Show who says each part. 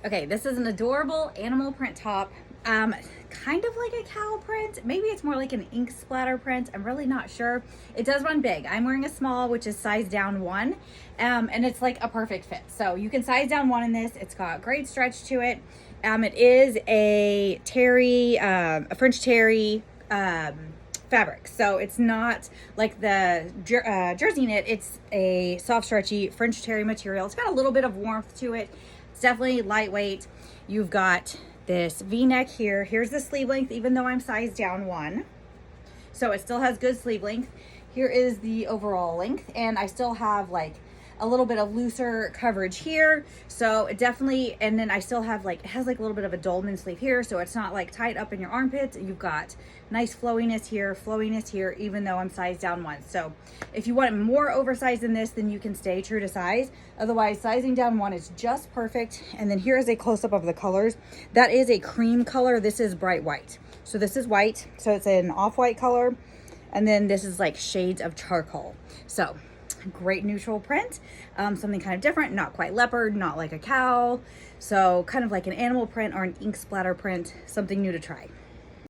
Speaker 1: Okay, this is an adorable animal print top. Kind of like a cow print. Maybe it's more like an ink splatter print. I'm really not sure. It does run big. I'm wearing a small, which is size down 1. And it's like a perfect fit. So you can size down 1 in this. It's got great stretch to it. It is a terry, a French terry fabric. So it's not like the jersey knit. It's a soft, stretchy French terry material. It's got a little bit of warmth to it. It's definitely lightweight. You've got this V-neck here. Here's the sleeve length, even though I'm sized down 1. So it still has good sleeve length. Here is the overall length, and I still have like a little bit of looser coverage here. So it definitely, and then I still have like, it has like a little bit of a dolman sleeve here. So it's not like tight up in your armpits. You've got nice flowiness here, even though I'm sized down 1. So if you want more oversized than this, then you can stay true to size. Otherwise, sizing down 1 is just perfect. And then here is a close-up of the colors. That is a cream color. This is bright white. So this is white. So it's an off-white color. And then this is like shades of charcoal. So great neutral print, something kind of different, not quite leopard, not like a cow. So kind of like an animal print or an ink splatter print, something new to try.